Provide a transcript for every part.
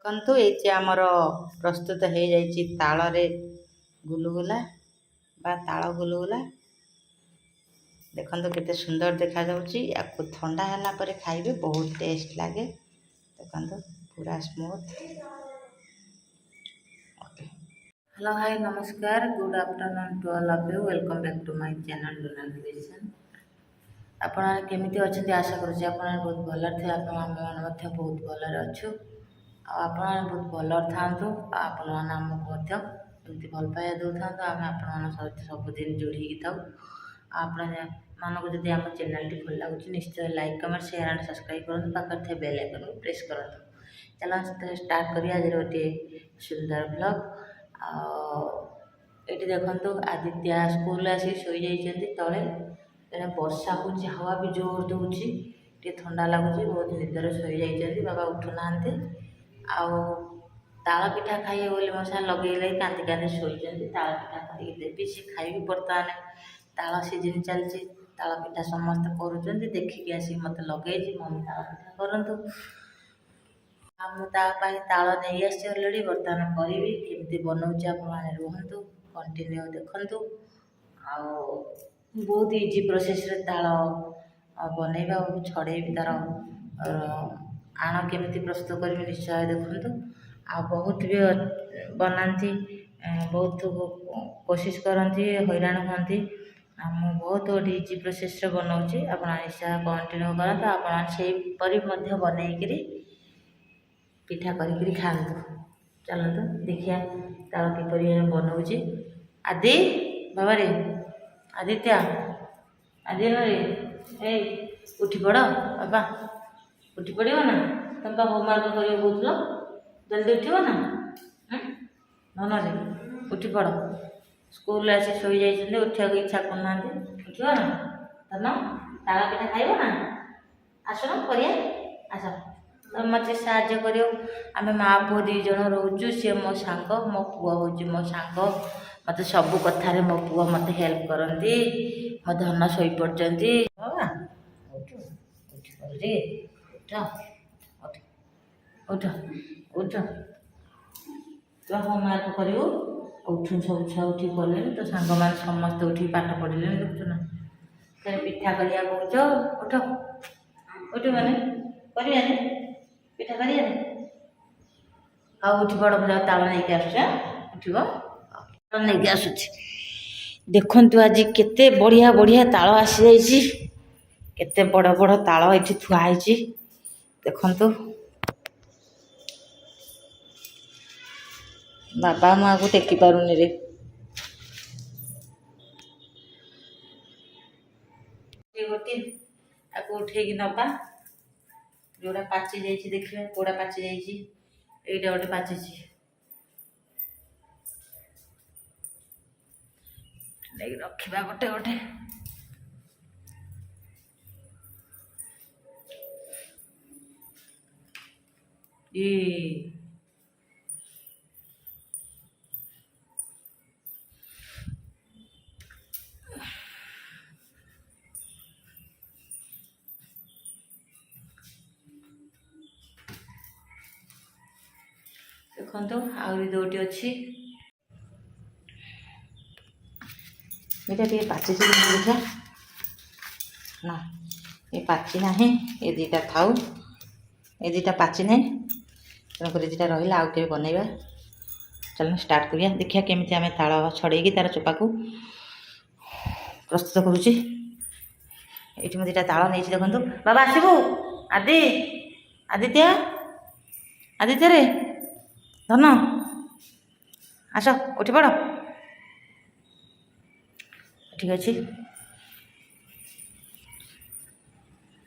ଦେଖନ୍ତୁ ଏଇଠି ଆମର ପ୍ରସ୍ତୁତ ହେଇଯାଇଛି ତାଳରେ ଗୁଲୁଗୁଲା ବା ତାଳ ଗୁଲୁଗୁଲା। ଦେଖନ୍ତୁ କେତେ ସୁନ୍ଦର ଦେଖାଯାଉଛି। ୟାକୁ ଥଣ୍ଡା ହେଲା ପରେ ଖାଇବେ ବହୁତ ଟେଷ୍ଟ ଲାଗେ। ଦେଖନ୍ତୁ ପୁରା ସ୍ମୁଥ୍। हेलो हाय नमस्कार good afternoon to all of you welcome back to my channel Donald creation. आपण केमिति अछंती आशा करूछि आपण बहुत भलर थे। आपण आम मध्य बहुत भलर अछु। आपण बहुत भलर थांतु। आपण मान हमको मध्य एमति भल पाया दउ थांतु। आम आपण मान सहित सब दिन जोड़ी ही थाउ। आपण मानको जदि हम चैनल टी भल लागुछि निश्चय like comment share and subscribe करन। पाकर थे बेल आइकन को प्रेस करन। चलो स्टार्ट करिया आज रोटी सुंदर ब्लॉग। ये देखो आदित्य स्कूल आसी शोई जाइए तले तेना वर्षा हो हवा भी जोर दूसरी टे ठंडा लगुच बहुत निदर शोई जाइए। बाबा उठुना ताल पिठा खाइए बोली मो साथ लगे कांदी कांदी शोई ताल पिठा करके देवी सी खाई बर्तमान ताल सीजन चलती ताल पिठा समस्त कर देखिकी आसिक मत लगे मम्मी ताल पिठा करूँ मुझे ताल नहीं आसी अलरेडी बर्तमान करी केमती बनाऊँ आपने रुहतु कंटिन्यू देखु। बहुत इजी प्रोसेस रे ताल बनैबा छड़े तार आण केमती प्रस्तुत करी निश्चय देखु। बहुत भी बनाती बहुत कोशिश करती हैरान हमें बहुत गोटे इजी प्रोसेस रे बनाऊँगी आप निश्चय कंटिन्यू करते आपरी बनईकरी पिठा करी खातु। चलतु देखिया ताल किपर बनाऊँगी। आदि बाबा रे आदित्य आदि रे उठी पड़ बाबा उठी पड़ो ना तुम तो होमवर्क कर कहूल जल्दी उठब ना मन रे उठी पड़ स्कूल आसी शोई जाइए उठा इच्छा करना उठब ना धन ताल पिठा खाइब ना आसन कर आस मत साहय कर। आम माँ पुओ दी जन रोचु सी मो सांग मो पुओ हूँ मो सांग मत सब कथार मो पुओ मत हेल्प करती मो धन शोई पड़ती बाबा उठ उठ रे उठ उठ उठ तु होमवर्क कर उठु सब छुआ उठी पड़े तो सांग मान समस्त उठी पाठ पढ़ले देखु ना तेरे पिठा करिया कौच उठ उठ मैंने करिया पिठा करिया हाँ उठी पड़ मुझे ताल नहीं आस उठब ताल नहीं आसुची। देखु आज केते बढ़िया बढ़िया ताल आसी जाइए केते बड़ बड़ ताल ये थुआई देखु। बाबा माँ को टेकी पारुनी रे गोटे आपको उठेक नवा जोड़ा पाची जाइए देखिए कौड़ा पाची जाइए यहीटा गोटे पाची रखा गोटे गोटे ये देखो आहरी दुटी अच्छी ये टे पाची देखा ना ये पाची ना ये दीटा थाऊ ये दीटा पाची ना तेणुक दीटा रहा आउ के बनइबा। चलो स्टार्ट करिया देखिया केमिति आमे ताल छड़ेगी तार चोपा को प्रस्तुत करुच्ची। ये दीटा ताल नहीं देखु बाबा आसबू आदि आदित्य आदित्य रे धन आस उठी पड़ ठीक अच्छे।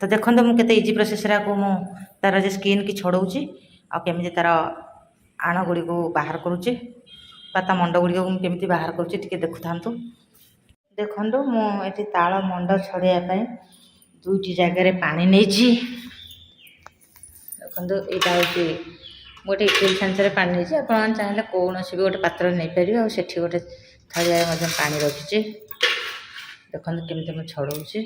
तो देखो मुझे इजी प्रोसेस तार जे स्किन की छड़ाऊँगी आमि तार आण गुड़ी को बाहर करुच्ची ता मंड गुड़ी को केमी बाहर करुच्ची देखु था। देखो मुझे ताल मंड छड़ाइया दुईटी जगार पानी नहीं देखो यहाँ हूँ गोटे इटिल छांचर पानी नहीं आप चाहिए कौन भी गोटे पात्र नहीं पारे आठ गोटे थालिया पानी रखी देखो केमी मुझे छड़ाऊँगी।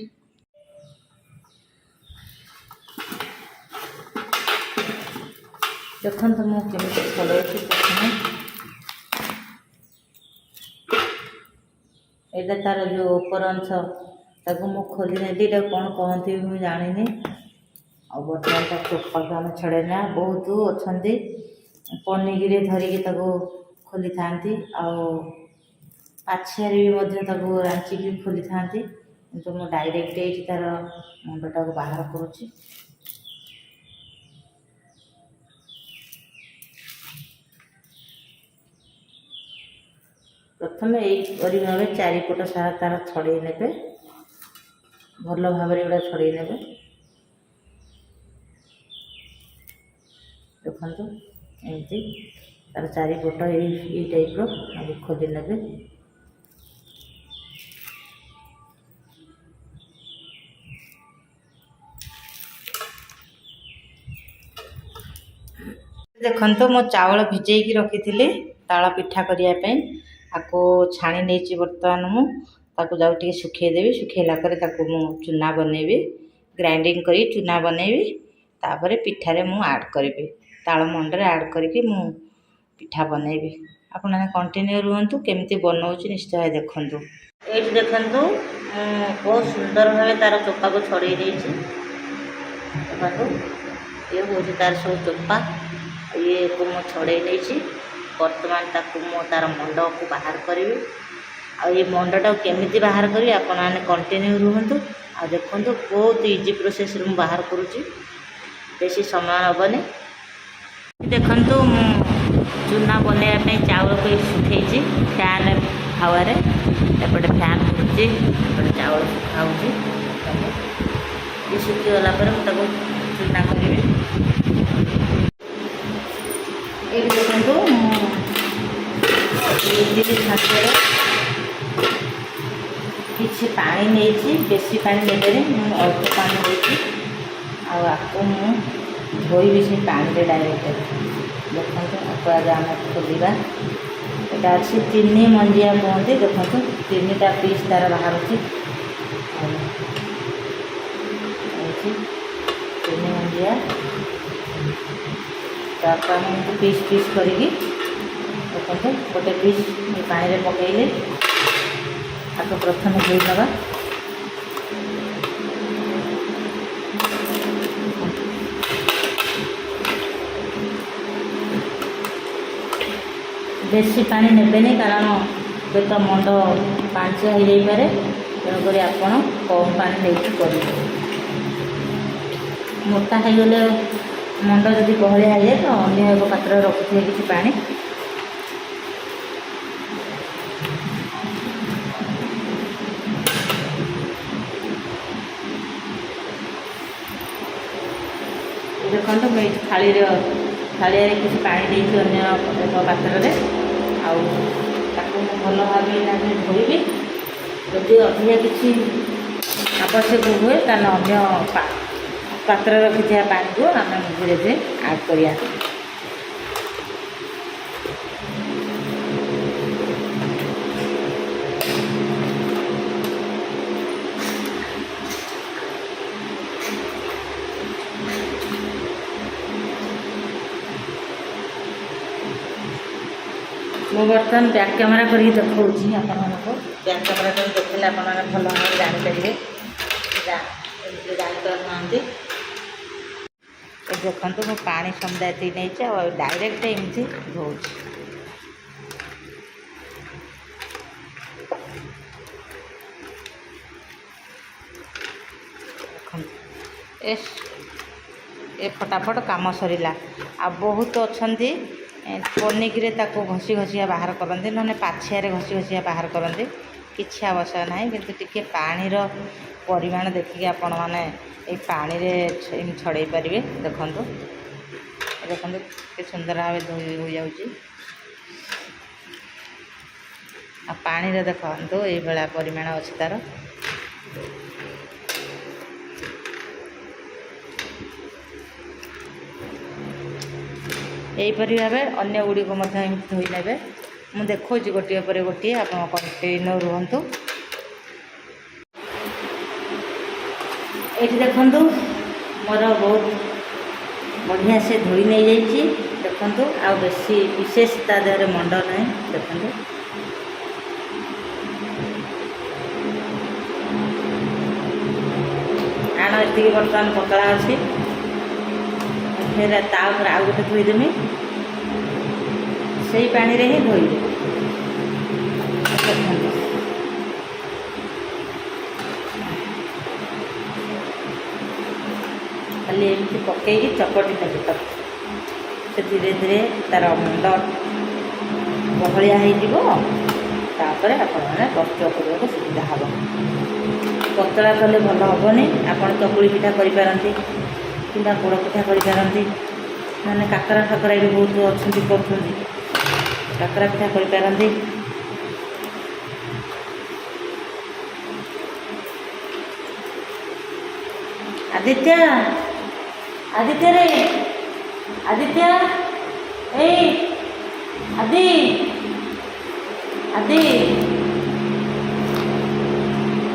ଦେଖନ୍ତୁ ମୁଁ କେମିତି ଛଡ଼ଉଛି। ପ୍ରଥମେ ଏଇଟା ତାର ଯେଉଁ ଉପର ଅଂଶ ତାକୁ ମୁଁ ଖୋଲି ନେଲି। ଏଇଟା କ'ଣ କହନ୍ତି ମୁଁ ଜାଣିନି। ଆଉ ବର୍ତ୍ତମାନ ତା ଚୋପାକୁ ଆମେ ଛଡ଼େଇନା। ବହୁତ ଅଛନ୍ତି ପନିକିରେ ଧରିକି ତାକୁ ଖୋଲିଥାନ୍ତି, ଆଉ ପାଛିଆରେ ବି ମଧ୍ୟ ତାକୁ ରାଞ୍ଚିକି ଖୋଲିଥାନ୍ତି। କିନ୍ତୁ ମୁଁ ଡାଇରେକ୍ଟ ଏଇଠି ତାର ମୁଣ୍ଡଟାକୁ ବାହାର କରୁଛି। ପ୍ରଥମେ ଏହିପରି ଭାବେ ଚାରିପଟ ସାରା ତାର ଛଡ଼େଇ ନେବେ, ଭଲ ଭାବରେ ଏଗୁଡ଼ା ଛଡ଼େଇ ନେବେ। ଦେଖନ୍ତୁ ଏମିତି ତାର ଚାରିପଟ ଏଇ ଟାଇପ୍ର ଆକୁ ଖୋଲି ନେବେ। ଦେଖନ୍ତୁ ମୁଁ ଚାଉଳ ଭିଜେଇକି ରଖିଥିଲି ତାଳ ପିଠା କରିବା ପାଇଁ, ଆକୁ ଛାଣି ନେଇଛି। ବର୍ତ୍ତମାନ ମୁଁ ତାକୁ ଯାଉ ଟିକେ ଶୁଖେଇଦେବି। ଶୁଖେଇଲା ପରେ ତାକୁ ମୁଁ ଚୁନା ବନେଇବି, ଗ୍ରାଇଣ୍ଡିଙ୍ଗ କରି ଚୁନା ବନେଇବି। ତାପରେ ପିଠାରେ ମୁଁ ଆଡ଼୍ କରିବି, ତାଳ ମଣ୍ଡରେ ଆଡ଼୍ କରିକି ମୁଁ ପିଠା ବନେଇବି। ଆପଣମାନେ କଣ୍ଟିନ୍ୟୁ ରୁହନ୍ତୁ, କେମିତି ବନଉଛି ନିଶ୍ଚୟ ଦେଖନ୍ତୁ। ଏଇଠି ଦେଖନ୍ତୁ ମୁଁ ବହୁତ ସୁନ୍ଦର ଭାବେ ତାର ଚୋପାକୁ ଛଡ଼େଇ ଦେଇଛି। ଦେଖନ୍ତୁ ଇଏ ହେଉଛି ତାର ସବୁ ଚୋପା, ଇଏକୁ ମୁଁ ଛଡ଼େଇ ନେଇଛି। ବର୍ତ୍ତମାନ ତାକୁ ମୁଁ ତାର ମଣ୍ଡକୁ ବାହାର କରିବି। ଆଉ ଏ ମଣ୍ଡଟାକୁ କେମିତି ବାହାର କରିବି ଆପଣମାନେ କଣ୍ଟିନ୍ୟୁ ରୁହନ୍ତୁ ଆଉ ଦେଖନ୍ତୁ। ବହୁତ ଇଜି ପ୍ରୋସେସ୍ରେ ମୁଁ ବାହାର କରୁଛି, ବେଶୀ ସମୟ ନେବନି। ଦେଖନ୍ତୁ ମୁଁ ଚୁନା ବନେଇବା ପାଇଁ ଚାଉଳକୁ ଶୁଖେଇଛି ଫ୍ୟାନ୍ ହାୱାରେ। ଏପଟେ ଫ୍ୟାନ୍ ଘୁରୁଛି, ଏପଟେ ଚାଉଳ ଶୁଖା ହେଉଛି। ଇଏ ଶୁଖିଗଲା ପରେ ମୁଁ ତାକୁ ଚୁନା କରିବି। ଏଇଠି ଦେଖନ୍ତୁ ମୁଁ ଇଡଲି ଛାଞ୍ଚରେ କିଛି ପାଣି ନେଇଛି, ବେଶୀ ପାଣି ନେବେନି, ମୁଁ ଅଳ୍ପ ପାଣି ନେଇଛି। ଆଉ ଆକୁ ମୁଁ ଧୋଇବି ସେ ପାଣିରେ ଡାଇରେକ୍ଟ। ଦେଖନ୍ତୁ ଆକୁ ଆଗେ ଆମେ ଖୋଲିବା। ଏଇଟା ଅଛି ତିନି ମଞ୍ଜିଆ କୁହନ୍ତି। ଦେଖନ୍ତୁ ତିନିଟା ପିସ୍ ତାର ବାହାରୁଛି। ତିନି ମଞ୍ଜିଆ ତାକୁ ଆମେ ଏମିତି ପିସ୍ ପିସ୍ କରିକି ଦେଖନ୍ତୁ ଗୋଟେ ପିସ୍ ପାଣିରେ ପକାଇଲେ ତାକୁ ପ୍ରଥମେ ଧୋଇଦେବା। ବେଶୀ ପାଣି ନେବେନି, କାରଣ ଏବେ ତ ମଣ୍ଡ ପାଞ୍ଚିଆ ହୋଇଯାଇପାରେ, ତେଣୁକରି ଆପଣ କମ୍ ପାଣି ନେଇକି କରିବେ। ମୋଟା ହୋଇଗଲେ ମଣ୍ଡ ଯଦି ବହଳିଆ ହେଇଯାଏ ତ ଅନ୍ୟ ଏକ ପାତ୍ରରେ ରଖିଥିବେ କିଛି ପାଣି। ଦେଖନ୍ତୁ ମୁଁ ଏଇଠି ଥାଳିଆରେ କିଛି ପାଣି ଦେଇଛି ଅନ୍ୟ ଏକ ପାତ୍ରରେ। ଆଉ ତାକୁ ମୁଁ ଭଲ ଭାବେ ଧୋଇବି। ଯଦି ଅଧିକା କିଛି ଆବଶ୍ୟକ ହୁଏ ତାହେଲେ ଅନ୍ୟ ପାତ୍ରରେ ରଖିଥିବା ପାଣିକୁ ଆମେ ଧୀରେ ଧୀରେ ଆଡ଼୍ କରିବା। ମୁଁ ବର୍ତ୍ତମାନ ବ୍ୟାକ୍ କ୍ୟାମେରା କରିକି ଦେଖାଉଛି ଆପଣମାନଙ୍କୁ। ବ୍ୟାକ୍ କ୍ୟାମେରା କରି ଦେଖିଲେ ଆପଣମାନେ ଭଲ ଭାବରେ ଜାଣିପାରିବେ, ଜାଣିପାରୁନାହାନ୍ତି। ଦେଖନ୍ତୁ ମୁଁ ପାଣି ସମୁଦାୟ ଏତିକି ନେଇଛି, ଆଉ ଡାଇରେକ୍ଟ ଏମିତି ଧୋଉଛି। ଦେଖନ୍ତୁ ଏ ଫଟାଫଟ କାମ ସରିଲା। ଆଉ ବହୁତ ଅଛନ୍ତି ପନିକିରେ ତାକୁ ଘଷି ଘଷିଆ ବାହାର କରନ୍ତି, ନହେଲେ ପାଛିଆରେ ଘଷି ଘଷିଆ ବାହାର କରନ୍ତି। କିଛି ଆବଶ୍ୟକ ନାହିଁ, କିନ୍ତୁ ଟିକେ ପାଣିର ପରିମାଣ ଦେଖିକି ଆପଣମାନେ ଏଇ ପାଣିରେ ଏମିତି ଛଡ଼େଇ ପାରିବେ। ଦେଖନ୍ତୁ ଦେଖନ୍ତୁ କେତେ ସୁନ୍ଦର ଭାବେ ଧୋଇ ହୋଇଯାଉଛି। ଆଉ ପାଣିରେ ଦେଖନ୍ତୁ ଏଇଭଳିଆ ପରିମାଣ ଅଛି ତାର। ଏହିପରି ଭାବେ ଅନ୍ୟ ଗୁଡ଼ିକ ମଧ୍ୟ ଏମିତି ଧୋଇ ନେବେ। ମୁଁ ଦେଖାଉଛି ଗୋଟିଏ ପରେ ଗୋଟିଏ, ଆପଣ କଣ୍ଟିନ୍ୟୁ ରୁହନ୍ତୁ। ଏଇଠି ଦେଖନ୍ତୁ ମୋର ବହୁତ ବଢ଼ିଆ ସେ ଧୋଇ ନେଇଯାଇଛି। ଦେଖନ୍ତୁ ଆଉ ବେଶୀ ବିଶେଷ ତା ଦେହରେ ମଣ୍ଡ ନାହିଁ। ଦେଖନ୍ତୁ ଆଣ ଏତିକି ବର୍ତ୍ତମାନ ପତଳା ଅଛି। ଫେର ତା ଉପରେ ଆଉ ଗୋଟେ ଧୋଇଦେମି, ସେଇ ପାଣିରେ ହିଁ ଧୋଇବେ। ଦେଖନ୍ତୁ ଖାଲି ଏମିତି ପକେଇକି ଚକଟି ନେବେ ତାକୁ। ସେ ଧୀରେ ଧୀରେ ତା'ର ମୁଣ୍ଡ ବହଳିଆ ହେଇଯିବ। ତାପରେ ଆପଣମାନେ ପ୍ରସ୍ତୁତ କରିବାକୁ ସୁବିଧା ହେବ। ପତଳା କଲେ ଭଲ ହେବନି। ଆପଣ ଚକୁଳି ପିଠା କରିପାରନ୍ତି କିମ୍ବା ପୋଡ଼ ପିଠା କରିପାରନ୍ତି, ମାନେ କାକରା ଫାକରା ବି ବହୁତ ଅଛନ୍ତି କରୁଛନ୍ତି, କାକରା ପିଠା କରିପାରନ୍ତି। ଆଦିତ୍ୟ ରେ ଆଦିତ୍ୟ, ଏଇ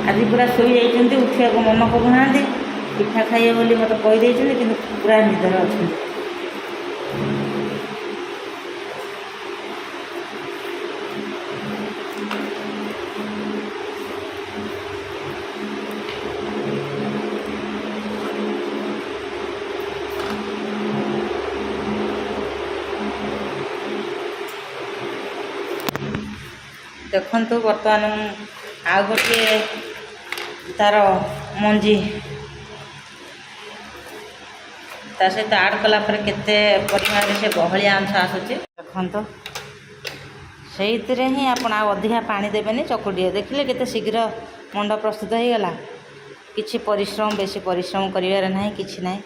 ଆଦି ପୁରା ଶୋଇଯାଇଛନ୍ତି, ଉଠିବାକୁ ମନ କରୁନାହାନ୍ତି। ପିଠା ଖାଇବେ ବୋଲି ମୋତେ କହିଦେଇଛନ୍ତି, କିନ୍ତୁ ପୁରା ନିଦରେ ଅଛନ୍ତି। ଦେଖନ୍ତୁ ବର୍ତ୍ତମାନ ଆଉ ଗୋଟିଏ ତା'ର ମଞ୍ଜି ତା ସହିତ ଆଡ଼୍ କଲା ପରେ କେତେ ପରିମାଣରେ ସେ ବହଳିଆ ଅଂଶ ଆସୁଛି ଦେଖନ୍ତୁ। ସେଇଥିରେ ହିଁ ଆପଣ ଆଉ ଅଧିକା ପାଣି ଦେବେନି, ଚକୁଟିଏ। ଦେଖିଲେ କେତେ ଶୀଘ୍ର ମଣ୍ଡ ପ୍ରସ୍ତୁତ ହେଇଗଲା। କିଛି ବେଶୀ ପରିଶ୍ରମ କରିବାର ନାହିଁ, କିଛି ନାହିଁ।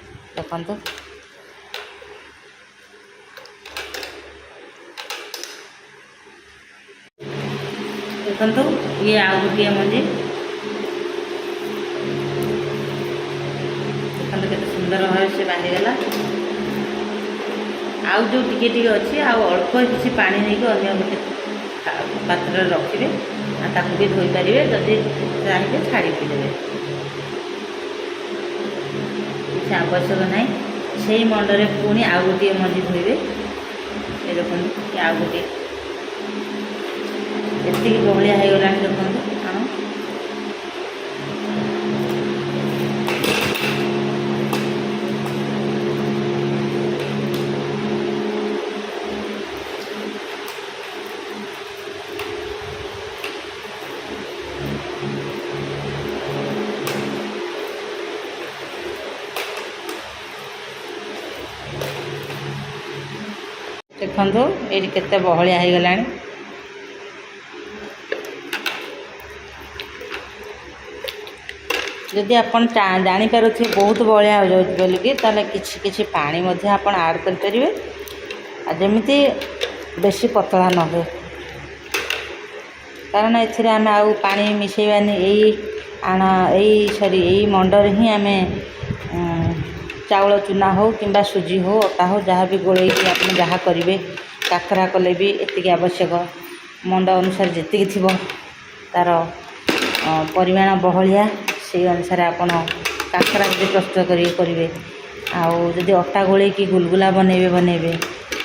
ଦେଖନ୍ତୁ ଇଏ ଆଉ ଗୋଟିଏ ମଞ୍ଜି। ଦେଖନ୍ତୁ କେତେ ସୁନ୍ଦର ଭାବେ ସେ ବାହାରିଗଲା। ଆଉ ଯେଉଁ ଟିକେ ଟିକେ ଅଛି, ଆଉ ଅଳ୍ପ କିଛି ପାଣି ନେଇକି ଅନ୍ୟ ଗୋଟେ ପାତ୍ରରେ ରଖିବେ, ଆଉ ତାକୁ ବି ଧୋଇପାରିବେ। ଯଦି ଚାହିଁବେ ଛାଡ଼ି ବି ଦେବେ, କିଛି ଆବଶ୍ୟକ ନାହିଁ। ସେଇ ମଣ୍ଡରେ ପୁଣି ଆଉ ଗୋଟିଏ ମଞ୍ଜି ଧୋଇବେ। ଏ ଦେଖନ୍ତୁ ଆଉ ଗୋଟିଏ ଏତିକି ବହଳିଆ ହେଇଗଲାଣି। ଦେଖନ୍ତୁ ଆଣ ଦେଖନ୍ତୁ ଏଇଠି କେତେ ବହଳିଆ ହେଇଗଲାଣି। ଯଦି ଆପଣ ଜାଣିପାରୁଥିବେ ବହୁତ ବହଳିଆ ହୋଇଯାଉଛି ବୋଲିକି, ତାହେଲେ କିଛି କିଛି ପାଣି ମଧ୍ୟ ଆପଣ ଆଡ଼୍ କରିପାରିବେ, ଆଉ ଯେମିତି ବେଶୀ ପତଳା ନ ହୁଏ। କାରଣ ଏଥିରେ ଆମେ ଆଉ ପାଣି ମିଶାଇବାନି। ଏଇ ମଣ୍ଡରେ ହିଁ ଆମେ ଚାଉଳ ଚୁନା ହେଉ କିମ୍ବା ସୁଜି ହେଉ, ଅଟା ହେଉ, ଯାହା ବି ଗୋଳେଇକି ଆପଣ ଯାହା କରିବେ। କାକରା କଲେ ବି ଏତିକି ଆବଶ୍ୟକ। ମଣ୍ଡ ଅନୁସାରେ ଯେତିକି ଥିବ ତା'ର ପରିମାଣ ବହଳିଆ, ସେଇ ଅନୁସାରେ ଆପଣ କାକରା ଯଦି ପ୍ରସ୍ତୁତ କରିବେ। ଆଉ ଯଦି ଅଟା ଗୋଳେଇକି ଗୁଲଗୁଲା ବନେଇବେ।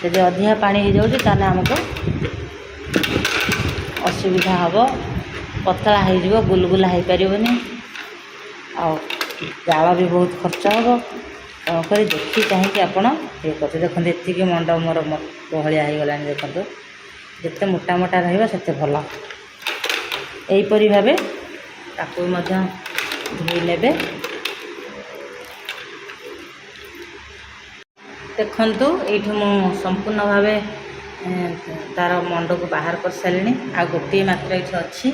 ଯଦି ଅଧିକା ପାଣି ହେଇଯାଉଛି ତାହେଲେ ଆମକୁ ଅସୁବିଧା ହେବ, ପତଳା ହେଇଯିବ, ଗୁଲଗୁଲା ହେଇପାରିବନି, ଆଉ ଜାଳ ବି ବହୁତ ଖର୍ଚ୍ଚ ହେବ। ତେଣୁକରି ଦେଖି ଚାହିଁକି ଆପଣ ଇଏ କରୁଛନ୍ତି। ଦେଖନ୍ତୁ ଏତିକି ମଣ୍ଡ ମୋର ବହଳିଆ ହେଇଗଲାଣି। ଦେଖନ୍ତୁ ଯେତେ ମୋଟା ମୋଟା ରହିବ ସେତେ ଭଲ। ଏହିପରି ଭାବେ ତାକୁ ମଧ୍ୟ ଧୋଇ ନେବେ। ଦେଖନ୍ତୁ ଏଇଠି ମୁଁ ସମ୍ପୂର୍ଣ୍ଣ ଭାବେ ତା'ର ମଣ୍ଡକୁ ବାହାର କରିସାରିଲିଣି। ଆଉ ଗୋଟିଏ ମାତ୍ର ଏଇଠି ଅଛି।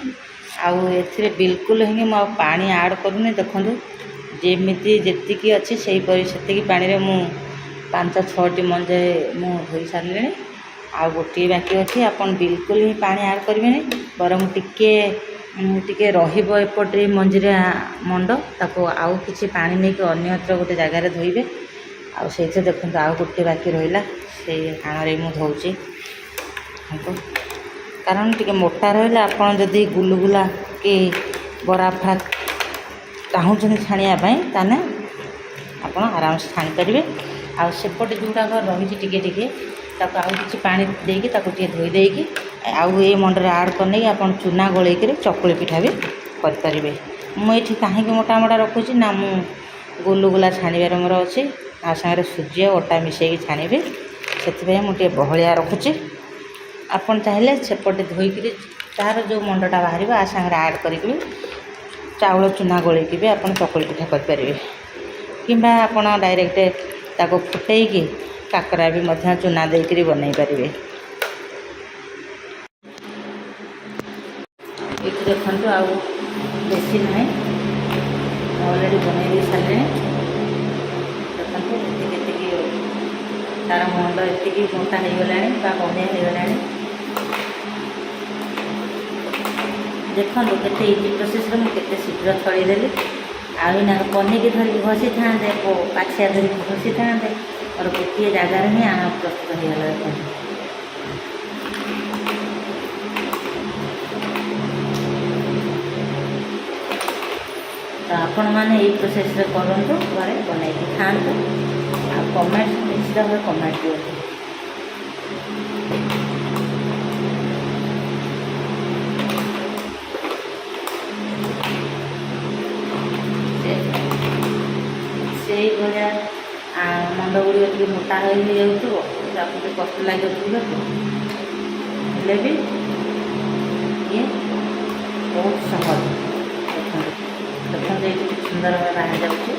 ଆଉ ଏଥିରେ ବିଲକୁଲ ହିଁ ମୁଁ ଆଉ ପାଣି ଆଡ଼୍ କରୁନି। ଦେଖନ୍ତୁ ଯେତିକି ଅଛି ସେତିକି ପାଣିରେ ମୁଁ 5-6ଟି ମଞ୍ଜି ମୁଁ ଧୋଇ ସାରିଲିଣି। ଆଉ ଗୋଟିଏ ବାକି ଅଛି। ଆପଣ ବିଲକୁଲ ହିଁ ପାଣି ଆଡ଼୍ କରିବେନି, ବରଂ ଟିକେ ରହିବ ଏପଟରେ ମଞ୍ଜିରେ ମଣ୍ଡ, ତାକୁ ଆଉ କିଛି ପାଣି ନେଇକି ଅନ୍ୟତ୍ର ଗୋଟେ ଜାଗାରେ ଧୋଇବେ। ଆଉ ସେଇଥିରେ ଦେଖନ୍ତୁ ଆଉ ଗୋଟିଏ ବାକି ରହିଲା, ସେଇ ଆଣରେ ମୁଁ ଧୋଉଛି। କାରଣ ଟିକେ ମୋଟା ରହିଲେ ଆପଣ ଯଦି ଗୁଲୁଗୁଲା କି ବରା ଚାହୁଁଛନ୍ତି ଛାଣିବା ପାଇଁ, ତାହେଲେ ଆପଣ ଆରାମସେ ଛାଣିପାରିବେ। ଆଉ ସେପଟେ ଯେଉଁଟାକ ରହିଛି ଟିକେ ଟିକେ ତାକୁ ଆଉ କିଛି ପାଣି ଦେଇକି ତାକୁ ଟିକେ ଧୋଇ ଦେଇକି ଆଉ ଏ ମଣ୍ଡରେ ଆଡ଼୍ କରିନେଇକି ଆପଣ ଚୁନା ଗୋଳେଇକିରି ଚକୁଳି ପିଠା ବି କରିପାରିବେ। ମୁଁ ଏଠି କାହିଁକି ମୋଟା ମୋଟା ରଖୁଛି ନା ମୁଁ ଗୁଲୁଗୁଲା ଛାଣିବାର ମୋର ଅଛି, ତା ସାଙ୍ଗରେ ସୁଜି ଆଉ ଅଟା ମିଶାଇକି ଛାଣିବି, ସେଥିପାଇଁ ମୁଁ ଟିକେ ବହଳିଆ ରଖୁଛି। ଆପଣ ଚାହିଁଲେ ସେପଟେ ଧୋଇକିରି ତାର ଯେଉଁ ମଣ୍ଡଟା ବାହାରିବ ଆ ସାଙ୍ଗରେ ଆଡ଼୍ କରିକି ଚାଉଳ ଚୁନା ଗୋଳେଇକି ବି ଆପଣ ଚକୁଳି ପିଠା କରିପାରିବେ, କିମ୍ବା ଆପଣ ଡାଇରେକ୍ଟ ତାକୁ ଫୁଟେଇକି କାକରା ବି ମଧ୍ୟ ଚୁନା ଦେଇକରି ବନେଇ ପାରିବେ। ଏଠି ଦେଖନ୍ତୁ ଆଉ ବେଶୀ ନାହିଁ, ଅଲରେଡ଼ି ବନେଇ ଦେଇ ସାରିଲେଣି। ଦେଖନ୍ତୁ ଏତିକି ତାର ମଣ୍ଡ ଏତିକି ମୋଟା ହେଇଗଲାଣି ବା ବହଳିଆ ହେଇଗଲାଣି। ଦେଖନ୍ତୁ କେତେ ଇଜି ପ୍ରୋସେସ୍ରେ ମୁଁ କେତେ ଶୀଘ୍ର ଛଡ଼େଇଦେଲି। ଆଉ ଏଇନା ପନିକି ଧରିକି ଘଷିଥାନ୍ତେ, ପାଛିଆ ଧରିକି ଘଷିଥାନ୍ତେ, ମୋର ଗୋଟିଏ ଜାଗାରେ ହିଁ ଆଣ ପ୍ରସ୍ତୁତ ହେଇଗଲା। ଦେଖନ୍ତୁ ତ ଆପଣମାନେ ଏଇ ପ୍ରୋସେସ୍ରେ କରନ୍ତୁ, ଘରେ ବନେଇକି ଖାଆନ୍ତୁ, ଆଉ କମେଣ୍ଟ ନିଶ୍ଚିତ ଭାବରେ କମେଣ୍ଟ ଦିଅନ୍ତୁ। ସେଇଭଳିଆ ମଣ୍ଡ ଗୁଡ଼ିକ ଟିକେ ମୋଟା ହେଇଯାଉଥିବ, ତାକୁ ଟିକେ କଷ୍ଟ ଲାଗିବ, ହେଲେ ବି ଇଏ ବହୁତ ସହଜ। ଦେଖନ୍ତୁ ଏଇଠି ସୁନ୍ଦର ଭାବେ ବାହାରିଯାଉଛି।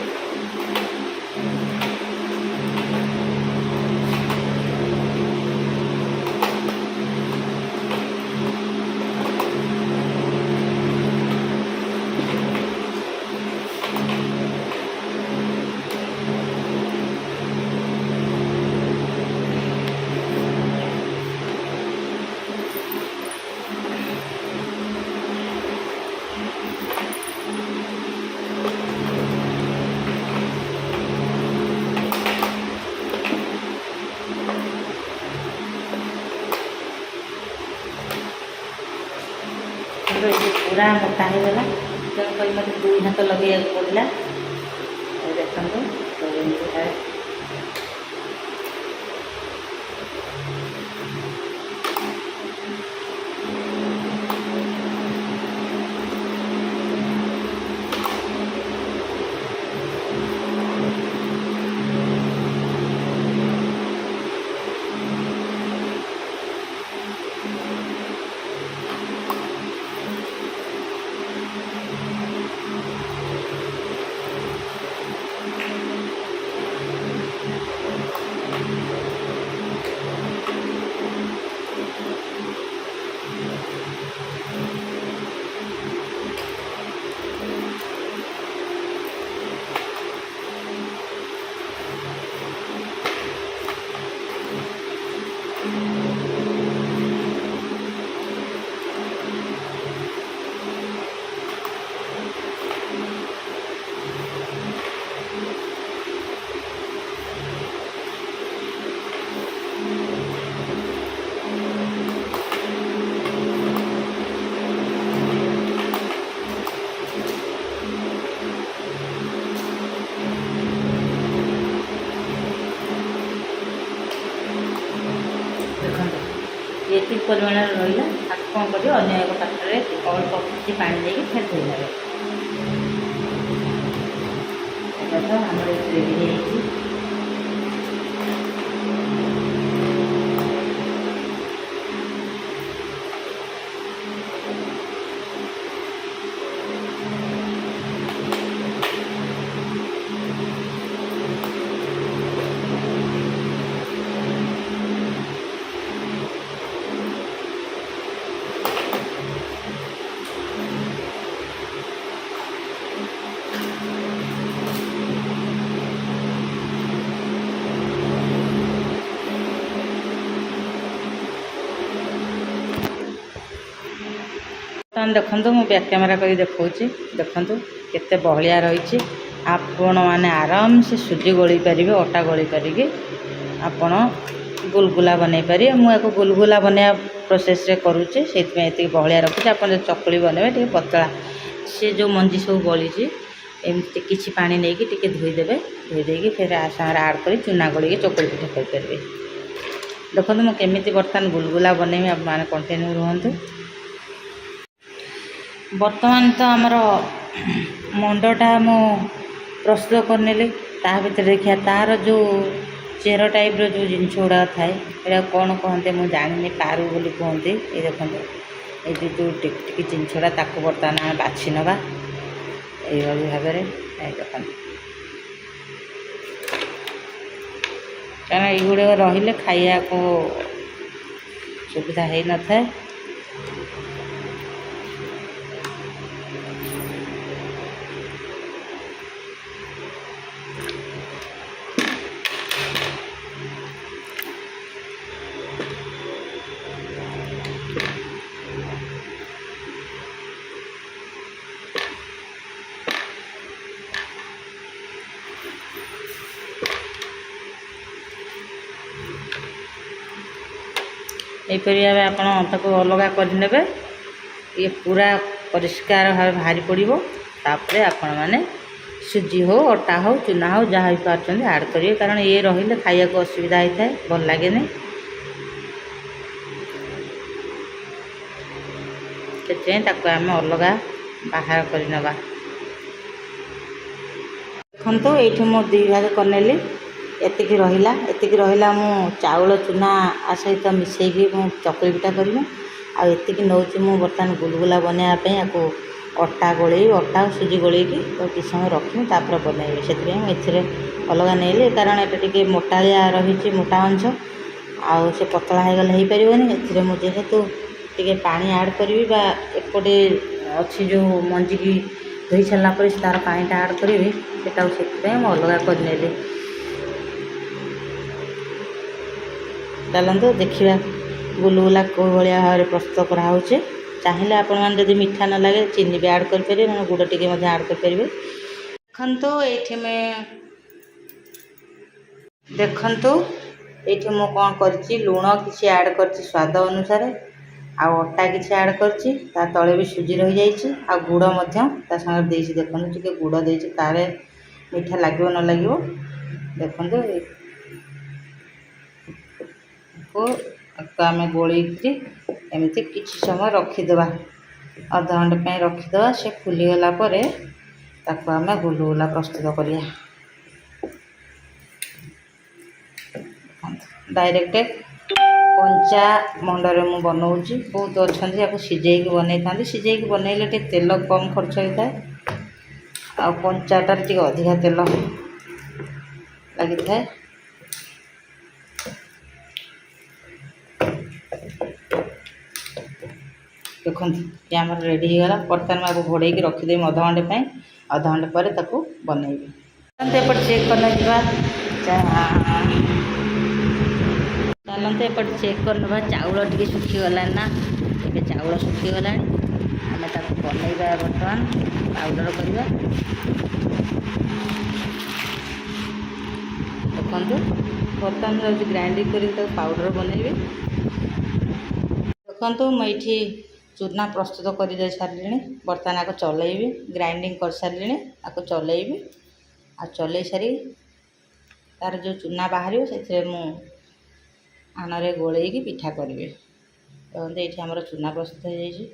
पूरा मोटा होगा, तेणुक मत 2 हाथ लगे पड़ा। देखो ये परिमाण रहा कौन कर अन्य एक पात्र अल्प किसी पानी देके फिर धोई नेबे आम रेडी हो। देखो मु बैक कैमेरा कर देखा देखु केते बहलिया रही। आपण मैंने आराम से सुजी गोली पारे, अटा गोली पारिकी आपण गुलगुला बनई पारे। मुझे गुलगुला बनवा प्रोसेस रे करुचे से बहलिया रखुचे। आप चकुली बनवे टे पतला, सी जो मंजी सब गली एमती किछि पानी नहीं टिके धोईदेवे धोई देकी फिर सागर आड कर चूना गोल चकुली पिठा करेंगे। देखो मुझे केमी बर्तमान गुलगुला बनैमी आप मैंने कंटिन्यू रुहतु। बर्तमान तो आमर मंडटा मु प्रस्तुत करने ता भर देखिए तार जो चेर टाइप रो जो जिनस गुड़ा थाए ये कौन कहते मुझे जानी पारू बोली कहते। ये देखो ये जो टिकी जिनसटा ताक बर्तमान आम बाछि नवा यही भाव में देख कारण युग रही खाया को सुविधा हो न था। यहीपरि भाव आप अलग करने ये पूरा परिष्कार भाव बाहरी पड़ो। तापर आपण मैंने सुजी हो अटा हो चूना हो जहाँ भी पार्टी आड करेंगे कारण ये रही खाया को असुविधा होता है भल लगे से आम अलग बाहर करवा। देखो ये मो 2 भाग करनेली एतिक रहा मु चाउल चूना आ सहित मिसेकी चकुली पिठा करी आतिक नौ बर्तमान गुलगुला बनवाई आपको अटा गोले अटा सुजी गोल कि समय रखी तापर बनइबी से अलग नहीं कारण ये मोटालिया रही मोटा अंश आउ से पतला हो गले हो पारे मुझेतु टे पानी आड करी एपटे अच्छी जो मंजी की धोई सारापर तार पानीटा आड करी से अलग कर चलते देखा गुलगुला कौ भाया भाव में प्रस्तुत कराऊे। चाहिए आपण मैंने जब मीठा न लगे चीनी भी आड करेंगे मैं गुड़ टी आड करेंगे। देखु ये मु कौन कर लुण किसी आड कर स्वाद अनुसार आटा किसी आड कर तले भी सुजी रही जाइए आ गुड़ सागे देखो टे गुड़ दे काले मीठा लगे न लगे देखो आम गोलैक्री एमती किसी समय रखीदे अध घंटे रखीदे से फुलीगला आम गुलगुला प्रस्तुत करिया। डायरेक्ट कंचा मंडरे मु बनाऊँगी बहुत अच्छा या सीझे बनई था सीझे बनइले टे तेल कम खर्च होता है आ कंचाटार टे अधिका तेल लगी था। देखो ये आम रेडी होगा बर्तमान मैं घोड़े रखीदेवी अध घंटे पर बनइबी। एपट चेक करना चलते एपट चेक करना चाउल टी सुखीगला ना ए चाउल सुखीगला आम बनइबा बर्तमान पाउडर करवा। देखो बर्तमान जाऊँ ग्राइंडिंग कर पाउडर बनइबी। देखो मुझे चूना प्रस्तुत कर सारे बर्तमान आपको चलैबी ग्राइंडिंग कर सारे आपको चलैबी आ चल सारी तार जो चूना बाहर से आनरे गोले पिठा करी। देखते ये आम चूना प्रस्तुत हो जाइए।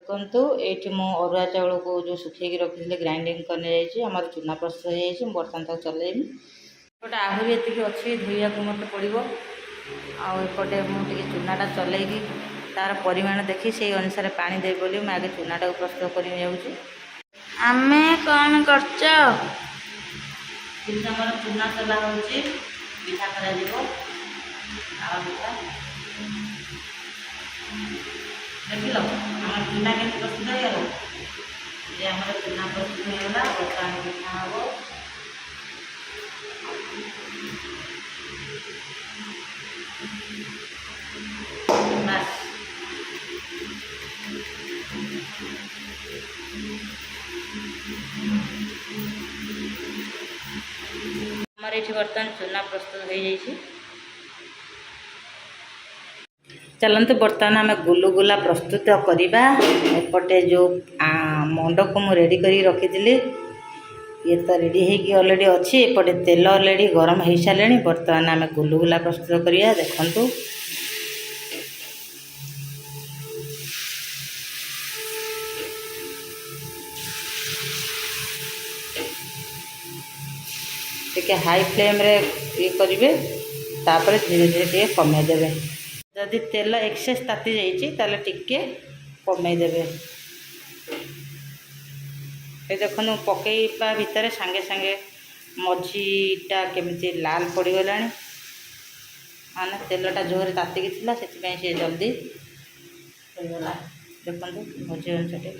देखो ये मु अरुआ चाउल को जो सुखे रखी ग्राइंडिंग करने आम चूना प्रस्तुत हो जाइए बर्तमान तक चलैबी। गोटे आहरी ये अच्छी धोया मत पड़ो आपटे मुझे चूनाटा चलैकी तार परिमाण देखी से अनुसार पानी देवी बोली मैं आगे चूनाटा प्रस्तुत कर कौन कर चूना चला पिठा कर देख लो चूना के प्रस्तुत हो चूना प्रस्तुत होगा बर्तमान पिठा हम बस हमारे ये बर्तमान चूना प्रस्तुत हो जाइए। चलते बर्तमान आम गुलगुला प्रस्तुत करवा। एपटे जो मंड को मु रेडी करी रखी ये तो रेडी होगी ऑलरेडी अच्छी एपटे तेल ऑलरेडी गरम हो सारे बर्तमान आम गुलुगुला प्रस्तुत करिया देखंतु टिके हाई फ्लेम रे ये करेंगे तापर धीरे धीरे टे कमे देवे जदि तेल एक्सेस ताती जाइए टिके कमे देवे ये देखो पकईवा भितर सांगे सांगे मझीटा केमी लाल पड़गला माने तेलटा जोर तातिकी थिला से जल्दी होगला देखो मझी अंशटे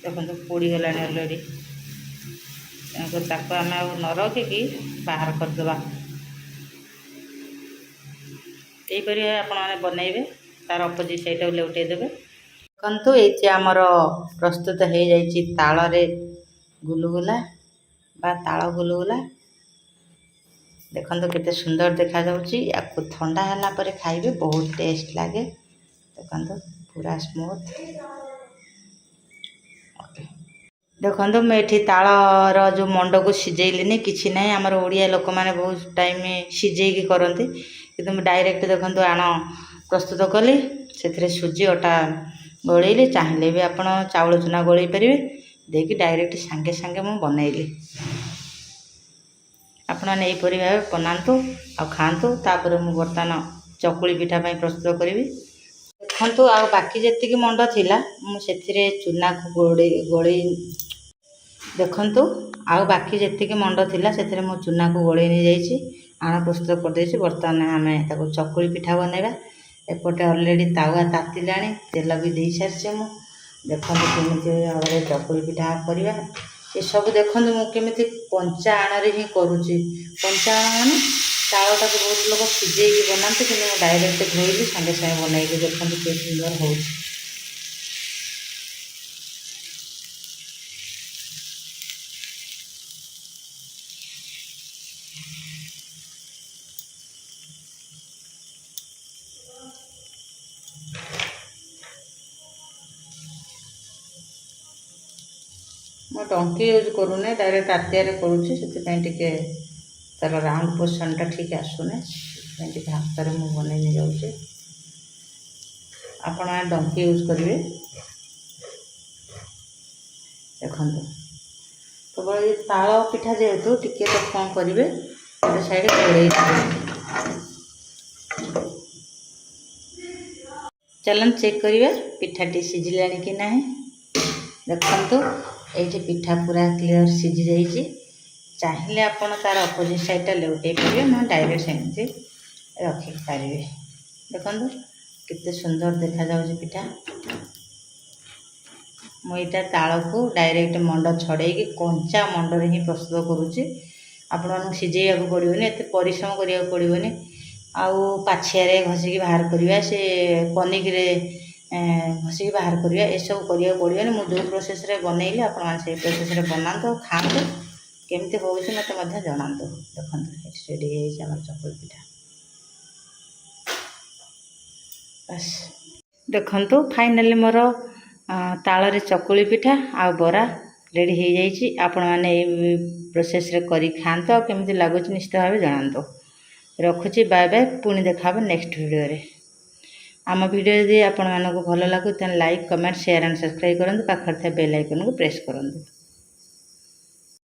देखो पोड़गला अलरेडी ताको आम न रखिकी बाहर करदे यहीपरि आपण बनइबे तार अपोजिट साइड लेउटे देबे देखंतु ये आमर प्रस्तुत हो जाइए तालरे गुलुगुला बा ताल गुलुगुला देखंतु केते सुंदर देखा जाउची याकु ठंडा हला परे खाइबे बहुत टेस्ट लागे देखंतु पूरा स्मूथ देखो मैं तालर जो मंड को सिझेली कि ना आमर ओडिया लोक मैंने बहुत टाइम सिझेकी करती कि डायरेक्ट देखो आण प्रस्तुत कली से सुजी अटा गोलैली चाहिए भी आप चाउल चूना गोलै पारे देकी डायरेक्ट सांगे सांगे मुझे बनइली आपण यहीपरि भाव बनातु आ खातु तापर मुझे बर्तमान चकुली पिठा प्रस्तुत करी देखु आ बाकी जी मंड थिला मुझे चूना को गोलै देखंतु आउ बाकी जी मंड थिला से मो चूना को गोलै नहीं जाइए आण प्रस्तुत कर बर्तमान आम ताको चकुली पिठा बनइबा एपटे ऑलरेडी तावा तातिला तेल भी दे सारी मु देखो केमी भाव चकुली पिठा करवा ये सब देखो मुझे कंचा आण ही करुच्ची कंचा आण माने चाउलटा को बहुत लोग सिझेकी बनाते कि डायरेक्ट धोइली सांगे सांगे बनइली देखो के सुंदर हो मैं टंकी यूज करूने डायरेक्ट तातिया करुच्ची से तार राउंड पोर्शनटा ठीक आसुने हाथ में मुझे बनई जाऊँगी आपण मैंने डंकी यूज करेंगे देखो केवल ये ताल पिठा जेहेतु टिके तो कौन करेंगे गोटे साइड घोड़े चलन चेक करिए पिठाटी सिझिला कि ना देखो ये पिठा पूरा क्लीयर सिझी जाइए चाहिए आपड़ तार अपोजिट साइडटा लेउटे पारे ना डायरेक्ट सेमती रखी पारे देखो कितने सुंदर देखा जाउची पिठा मुझे ताल को डायरेक्ट मंड छड़ेकी कंचा मंडरे ही प्रस्तुत करुच्ची आपण सिझेया पड़ोनी एत परिश्रम करा पड़ोनी आउ पाछिया घसिकी बाहर करवा से पनिक घसिकी बाहर करवा ये सब करा पड़ोनी मुझे जो प्रोसेस बनइली आप प्रोसेस बनातु खातु केमती हो मत जनातु देखो रेडी हो चकुली पिठा बस देखु फाइनाली मोर ताल चकुली पिठा आ बरा रेडी हो जाइए आपण मैंने प्रोसेस करी खातु आ केमती लगुच निश्चित भाव जनातु रखुची बाय बाय पुणी देखा नेक्स्ट वीडियो रे आम वीडियो यदि आपण मानक भल लगू like comment share and subscribe करूँ पाखर बेल आइकन को प्रेस करूँ।